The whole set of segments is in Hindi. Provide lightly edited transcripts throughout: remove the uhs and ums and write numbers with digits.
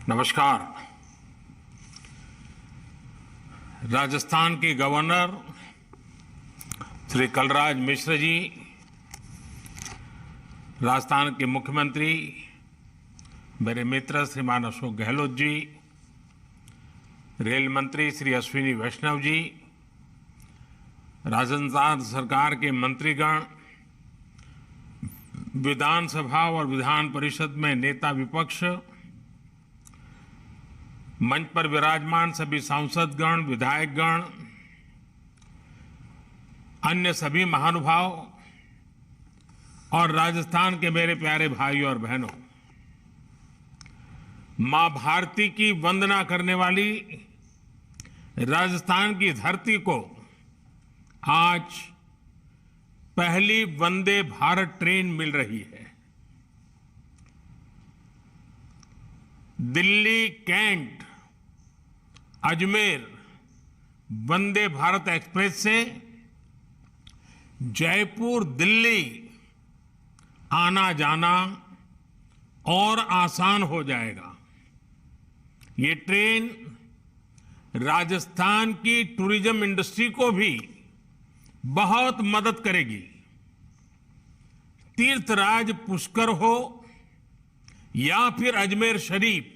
नमस्कार। राजस्थान के गवर्नर श्री कलराज मिश्र जी, राजस्थान के मुख्यमंत्री मेरे मित्र श्रीमान अशोक गहलोत जी, रेल मंत्री श्री अश्विनी वैष्णव जी, राजस्थान सरकार के मंत्रीगण, विधानसभा और विधान परिषद में नेता विपक्ष, मंच पर विराजमान सभी सांसदगण, विधायकगण, अन्य सभी महानुभाव और राजस्थान के मेरे प्यारे भाइयों और बहनों, मां भारती की वंदना करने वाली राजस्थान की धरती को आज पहली वंदे भारत ट्रेन मिल रही है। दिल्ली कैंट अजमेर वंदे भारत एक्सप्रेस से जयपुर दिल्ली आना जाना और आसान हो जाएगा। ये ट्रेन राजस्थान की टूरिज्म इंडस्ट्री को भी बहुत मदद करेगी। तीर्थराज पुष्कर हो या फिर अजमेर शरीफ,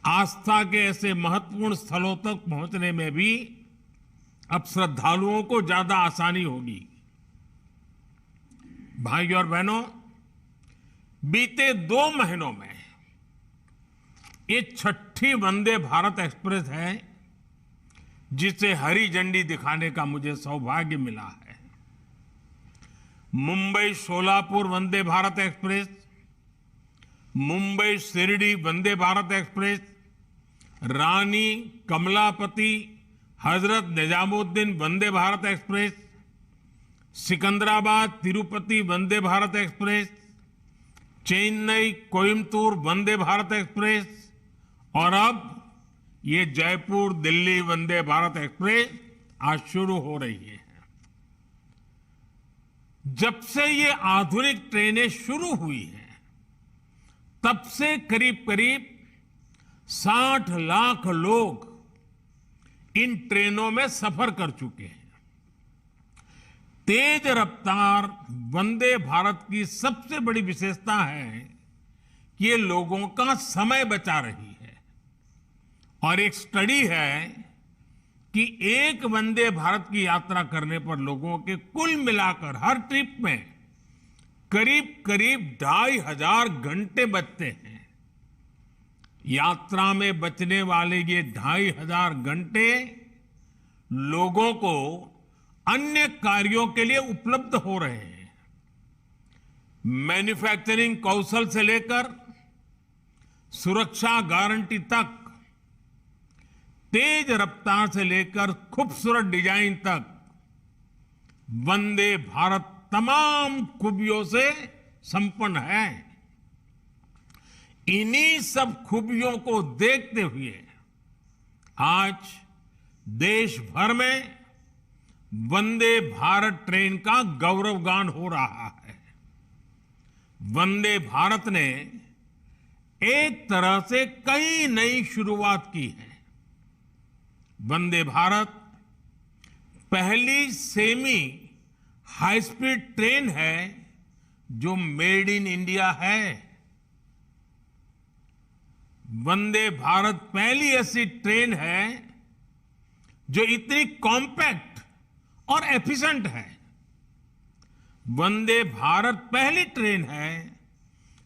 आस्था के ऐसे महत्वपूर्ण स्थलों तक पहुंचने में भी अब श्रद्धालुओं को ज्यादा आसानी होगी। भाइयों और बहनों, बीते 2 महीनों में ये 6ठी वंदे भारत एक्सप्रेस है जिसे हरी झंडी दिखाने का मुझे सौभाग्य मिला है। मुंबई सोलापुर वंदे भारत एक्सप्रेस, मुंबई शिरडी वंदे भारत एक्सप्रेस, रानी Kamlapati Hazrat Nizamuddin Vande Bharat express, Secunderabad Tirupati Vande Bharat express, Chennai Coimbatore Vande Bharat express और अब ये जयपुर दिल्ली वंदे भारत एक्सप्रेस आज शुरू हो रही है। जब से ये आधुनिक ट्रेनें शुरू हुई हैं, तब से करीब करीब 60 लाख लोग इन ट्रेनों में सफर कर चुके हैं। तेज रफ्तार वंदे भारत की सबसे बड़ी विशेषता है कि ये लोगों का समय बचा रही है। और एक स्टडी है कि एक वंदे भारत की यात्रा करने पर लोगों के कुल मिलाकर हर ट्रिप में करीब करीब 2500 घंटे बचते हैं। यात्रा में बचने वाले ये 2500 घंटे लोगों को अन्य कार्यों के लिए उपलब्ध हो रहे हैं। मैन्युफैक्चरिंग कौशल से लेकर सुरक्षा गारंटी तक, तेज रफ्तार से लेकर खूबसूरत डिजाइन तक, वंदे भारत तमाम खूबियों से संपन्न है। इन्हीं सब खूबियों को देखते हुए आज देश भर में वंदे भारत ट्रेन का गौरवगान हो रहा है। वंदे भारत ने एक तरह से कई नई शुरुआत की है। वंदे भारत पहली सेमी हाई स्पीड ट्रेन है जो मेड इन इंडिया है। वंदे भारत पहली ऐसी ट्रेन है जो इतनी कॉम्पैक्ट और एफिशिएंट है। वंदे भारत पहली ट्रेन है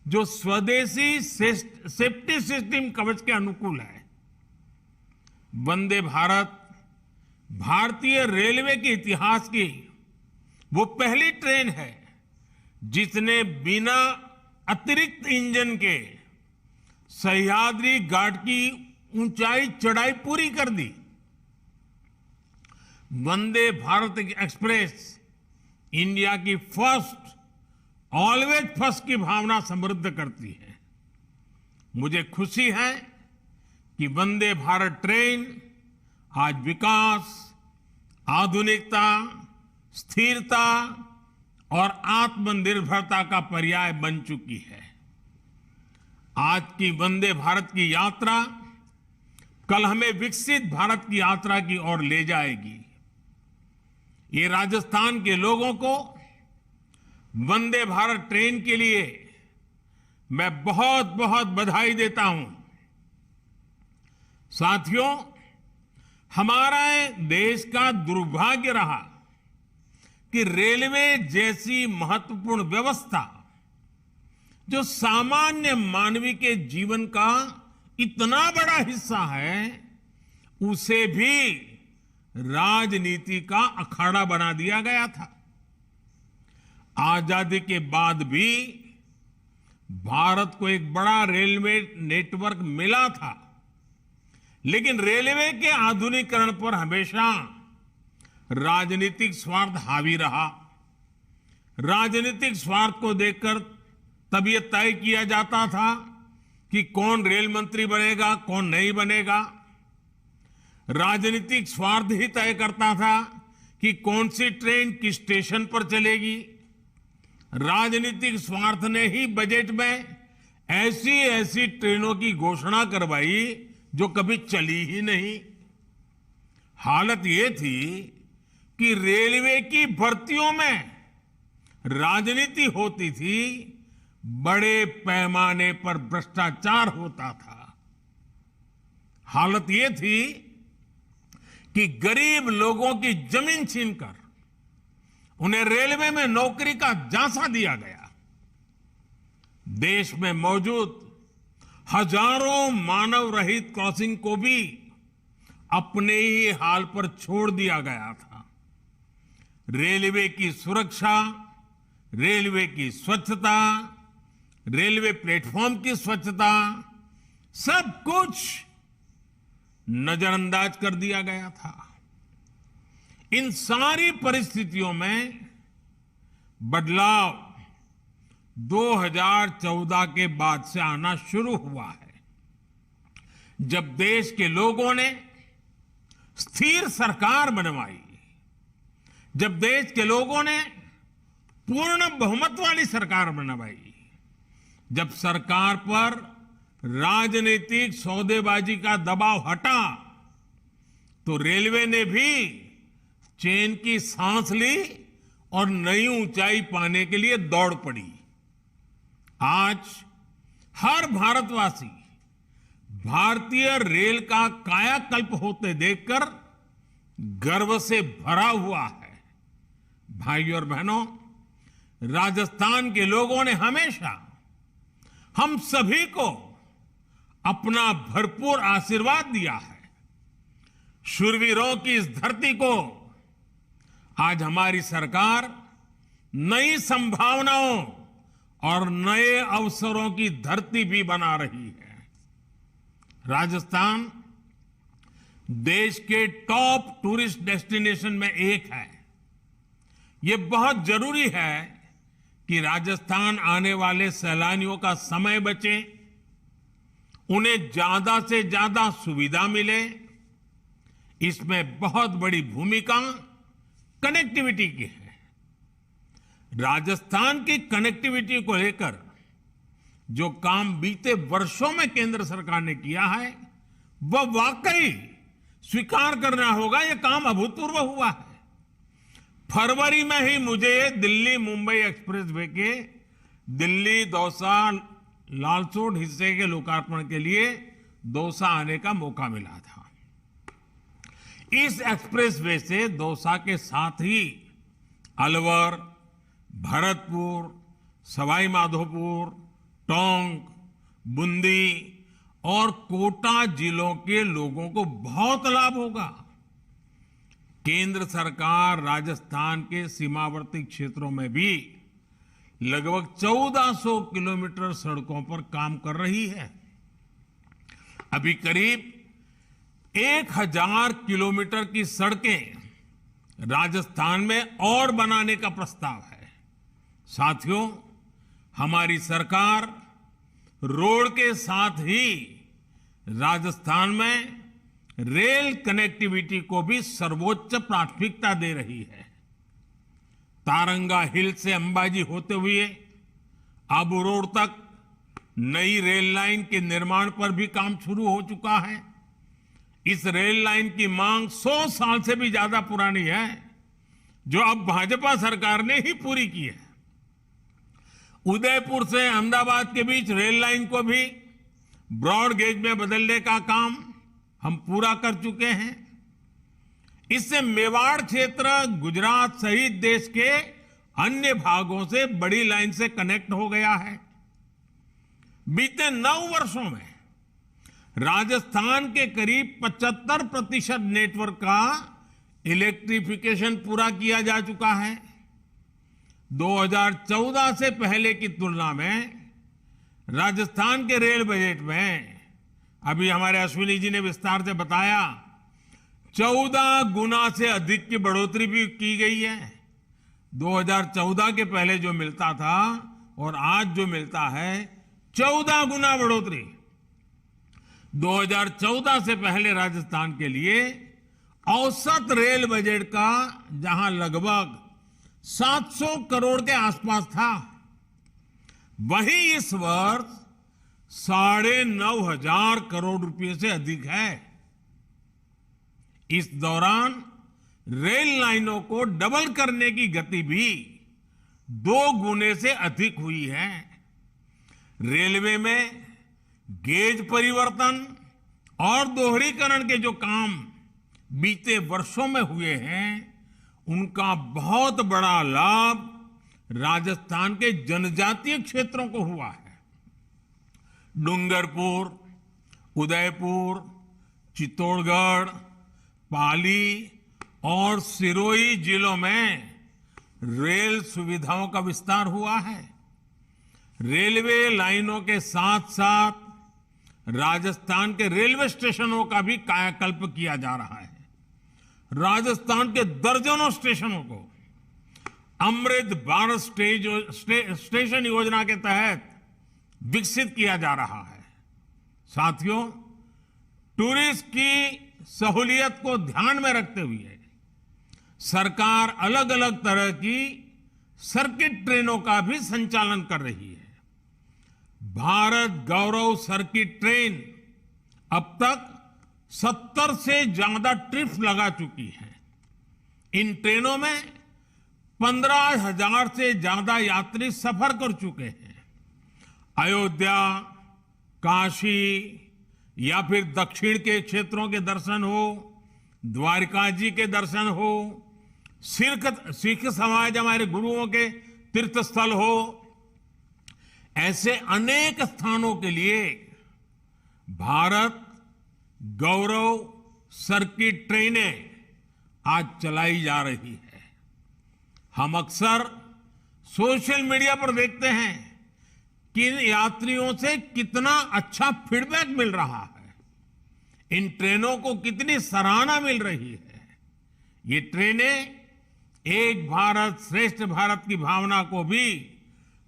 जो स्वदेशी सेफ्टी सिस्टम कवच के अनुकूल है। वंदे भारत भारतीय रेलवे के इतिहास की वो पहली ट्रेन है जिसने बिना अतिरिक्त इंजन के सह्याद्री घाट की ऊंचाई चढ़ाई पूरी कर दी। वंदे भारत एक्सप्रेस इंडिया की फर्स्ट, ऑलवेज फर्स्ट की भावना समृद्ध करती है। मुझे खुशी है कि वंदे भारत ट्रेन आज विकास, आधुनिकता, स्थिरता और आत्मनिर्भरता का पर्याय बन चुकी है। आज की वंदे भारत की यात्रा कल हमें विकसित भारत की यात्रा की ओर ले जाएगी। ये राजस्थान के लोगों को वंदे भारत ट्रेन के लिए मैं बहुत बहुत बधाई देता हूं। साथियों, हमारा देश का दुर्भाग्य रहा कि रेलवे जैसी महत्वपूर्ण व्यवस्था जो सामान्य मानवी के जीवन का इतना बड़ा हिस्सा है, उसे भी राजनीति का अखाड़ा बना दिया गया था। आजादी के बाद भी भारत को एक बड़ा रेलवे नेटवर्क मिला था, लेकिन रेलवे के आधुनिकीकरण पर हमेशा राजनीतिक स्वार्थ हावी रहा। राजनीतिक स्वार्थ को देखकर तब यह तय किया जाता था कि कौन रेल मंत्री बनेगा, कौन नहीं बनेगा। राजनीतिक स्वार्थ ही तय करता था कि कौन सी ट्रेन किस स्टेशन पर चलेगी। राजनीतिक स्वार्थ ने ही बजट में ऐसी ऐसी ट्रेनों की घोषणा करवाई जो कभी चली ही नहीं। हालत यह थी कि रेलवे की भर्तियों में राजनीति होती थी, बड़े पैमाने पर भ्रष्टाचार होता था। हालत यह थी कि गरीब लोगों की जमीन छीनकर उन्हें रेलवे में नौकरी का झांसा दिया गया। देश में मौजूद हजारों मानव रहित क्रॉसिंग को भी अपने ही हाल पर छोड़ दिया गया था। रेलवे की सुरक्षा, रेलवे की स्वच्छता, रेलवे प्लेटफॉर्म की स्वच्छता, सब कुछ नजरअंदाज कर दिया गया था। इन सारी परिस्थितियों में बदलाव 2014 के बाद से आना शुरू हुआ है, जब देश के लोगों ने स्थिर सरकार बनवाई, जब देश के लोगों ने पूर्ण बहुमत वाली सरकार बनवाई, जब सरकार पर राजनीतिक सौदेबाजी का दबाव हटा, तो रेलवे ने भी चैन की सांस ली और नई ऊंचाई पाने के लिए दौड़ पड़ी। आज हर भारतवासी भारतीय रेल का कायाकल्प होते देखकर गर्व से भरा हुआ है। भाइयों और बहनों, राजस्थान के लोगों ने हमेशा हम सभी को अपना भरपूर आशीर्वाद दिया है। शूरवीरों की इस धरती को आज हमारी सरकार नई संभावनाओं और नए अवसरों की धरती भी बना रही है। राजस्थान देश के टॉप टूरिस्ट डेस्टिनेशन में एक है। यह बहुत जरूरी है कि राजस्थान आने वाले सैलानियों का समय बचे, उन्हें ज्यादा से ज्यादा सुविधा मिले। इसमें बहुत बड़ी भूमिका कनेक्टिविटी की है। राजस्थान की कनेक्टिविटी को लेकर जो काम बीते वर्षों में केंद्र सरकार ने किया है, वह वाकई स्वीकार करना होगा, यह काम अभूतपूर्व हुआ है। फरवरी में ही मुझे दिल्ली मुंबई एक्सप्रेसवे के दिल्ली दौसा लालसोट हिस्से के लोकार्पण के लिए दौसा आने का मौका मिला था। इस एक्सप्रेसवे से दौसा के साथ ही अलवर, भरतपुर, सवाई माधोपुर, टोंक, बूंदी और कोटा जिलों के लोगों को बहुत लाभ होगा। केंद्र सरकार राजस्थान के सीमावर्ती क्षेत्रों में भी लगभग 1400 किलोमीटर सड़कों पर काम कर रही है। अभी करीब 1000 किलोमीटर की सड़कें राजस्थान में और बनाने का प्रस्ताव है। साथियों, हमारी सरकार रोड के साथ ही राजस्थान में रेल कनेक्टिविटी को भी सर्वोच्च प्राथमिकता दे रही है। तारंगा हिल से अंबाजी होते हुए आबू रोड तक नई रेल लाइन के निर्माण पर भी काम शुरू हो चुका है। इस रेल लाइन की मांग 100 साल से भी ज्यादा पुरानी है, जो अब भाजपा सरकार ने ही पूरी की है। उदयपुर से अहमदाबाद के बीच रेल लाइन को भी ब्रॉड गेज में बदलने का काम हम पूरा कर चुके हैं। इससे मेवाड़ क्षेत्र गुजरात सहित देश के अन्य भागों से बड़ी लाइन से कनेक्ट हो गया है। बीते 9 वर्षों में राजस्थान के करीब 75% नेटवर्क का इलेक्ट्रिफिकेशन पूरा किया जा चुका है। 2014 से पहले की तुलना में राजस्थान के रेल बजट में, अभी हमारे अश्विनी जी ने विस्तार से बताया, 14 गुना से अधिक की बढ़ोतरी भी की गई है। 2014 के पहले जो मिलता था और आज जो मिलता है, 14 गुना बढ़ोतरी। 2014 से पहले राजस्थान के लिए औसत रेल बजट का जहां लगभग 700 करोड़ के आसपास था, वहीं इस वर्ष 9,500 करोड़ रुपए से अधिक है। इस दौरान रेल लाइनों को डबल करने की गति भी 2 गुने से अधिक हुई है। रेलवे में गेज परिवर्तन और दोहरीकरण के जो काम बीते वर्षों में हुए हैं, उनका बहुत बड़ा लाभ राजस्थान के जनजातीय क्षेत्रों को हुआ है। डूंगरपुर, उदयपुर, चित्तौड़गढ़, पाली और सिरोही जिलों में रेल सुविधाओं का विस्तार हुआ है। रेलवे लाइनों के साथ साथ राजस्थान के रेलवे स्टेशनों का भी कायाकल्प किया जा रहा है। राजस्थान के दर्जनों स्टेशनों को अमृत भारत स्टेशन योजना के तहत विकसित किया जा रहा है। साथियों, टूरिस्ट की सहूलियत को ध्यान में रखते हुए सरकार अलग अलग तरह की सर्किट ट्रेनों का भी संचालन कर रही है। भारत गौरव सर्किट ट्रेन अब तक 70 से ज्यादा ट्रिप्स लगा चुकी है। इन ट्रेनों में 15,000 से ज्यादा यात्री सफर कर चुके हैं। अयोध्या, काशी या फिर दक्षिण के क्षेत्रों के दर्शन हो, द्वारिका जी के दर्शन हो, सिख समाज हमारे गुरुओं के तीर्थ स्थल हो, ऐसे अनेक स्थानों के लिए भारत गौरव सर्किट ट्रेनें आज चलाई जा रही है। हम अक्सर सोशल मीडिया पर देखते हैं कि इन यात्रियों से कितना अच्छा फीडबैक मिल रहा है, इन ट्रेनों को कितनी सराहना मिल रही है। ये ट्रेनें एक भारत श्रेष्ठ भारत की भावना को भी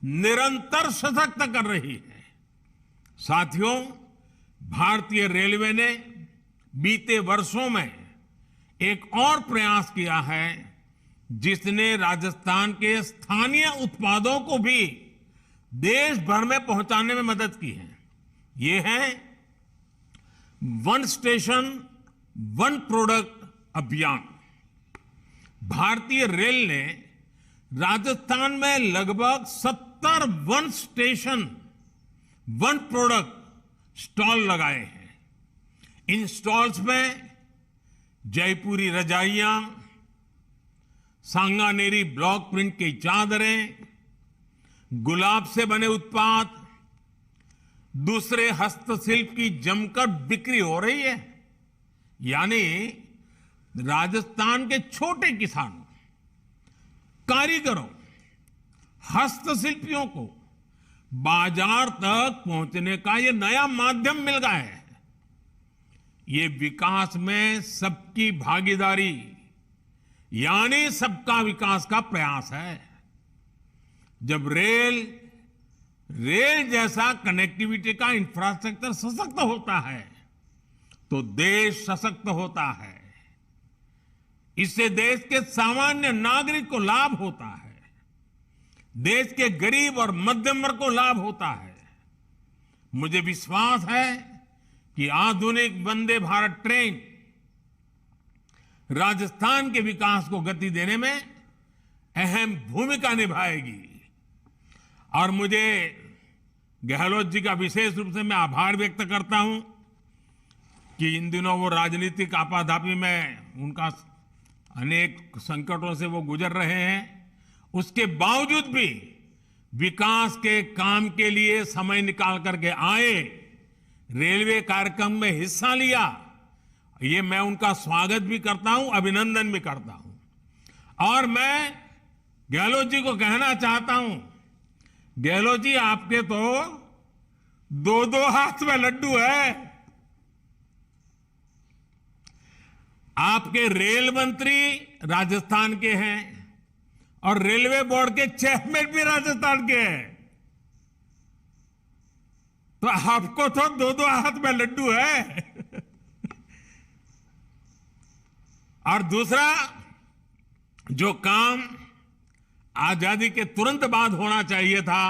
निरंतर सशक्त कर रही है। साथियों, भारतीय रेलवे ने बीते वर्षों में एक और प्रयास किया है, जिसने राजस्थान के स्थानीय उत्पादों को भी देश भर में पहुंचाने में मदद की है। ये है वन स्टेशन वन प्रोडक्ट अभियान। भारतीय रेल ने राजस्थान में लगभग 70 one station one product stall लगाए हैं। इन स्टॉल्स में जयपुरी रजाइयां, सांगानेरी ब्लॉक प्रिंट की चादरें, गुलाब से बने उत्पाद, दूसरे हस्तशिल्प की जमकर बिक्री हो रही है। यानी राजस्थान के छोटे किसानों, कारीगरों, हस्तशिल्पियों को बाजार तक पहुंचने का ये नया माध्यम मिल गया है। ये विकास में सबकी भागीदारी यानी सबका विकास का प्रयास है। जब रेल जैसा कनेक्टिविटी का इंफ्रास्ट्रक्चर सशक्त होता है तो देश सशक्त होता है। इससे देश के सामान्य नागरिक को लाभ होता है, देश के गरीब और मध्यम वर्ग को लाभ होता है। मुझे विश्वास है कि आधुनिक वंदे भारत ट्रेन राजस्थान के विकास को गति देने में अहम भूमिका निभाएगी। और मुझे गहलोत जी का विशेष रूप से मैं आभार व्यक्त करता हूं कि इन दिनों वो राजनीतिक आपाधापी में उनका अनेक संकटों से वो गुजर रहे हैं, उसके बावजूद भी विकास के काम के लिए समय निकाल करके आए, रेलवे कार्यक्रम में हिस्सा लिया। ये मैं उनका स्वागत भी करता हूं, अभिनंदन भी करता हूं। और मैं गहलोत जी को कहना चाहता हूं, गहलोत जी आपके तो दो दो हाथ में लड्डू है। आपके रेल मंत्री राजस्थान के हैं और रेलवे बोर्ड के चेयरमैन भी राजस्थान के हैं, तो आपको तो दो दो हाथ में लड्डू है। और दूसरा, जो काम आजादी के तुरंत बाद होना चाहिए था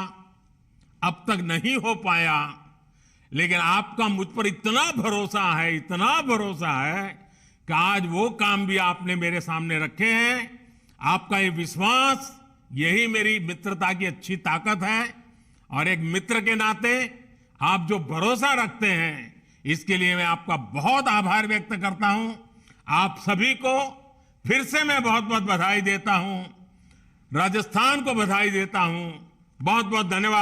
अब तक नहीं हो पाया, लेकिन आपका मुझ पर इतना भरोसा है, इतना भरोसा है कि आज वो काम भी आपने मेरे सामने रखे हैं। आपका ये विश्वास, यही मेरी मित्रता की अच्छी ताकत है। और एक मित्र के नाते आप जो भरोसा रखते हैं, इसके लिए मैं आपका बहुत आभार व्यक्त करता हूं। आप सभी को फिर से मैं बहुत बहुत बधाई देता हूं, राजस्थान को बधाई देता हूं। बहुत बहुत धन्यवाद।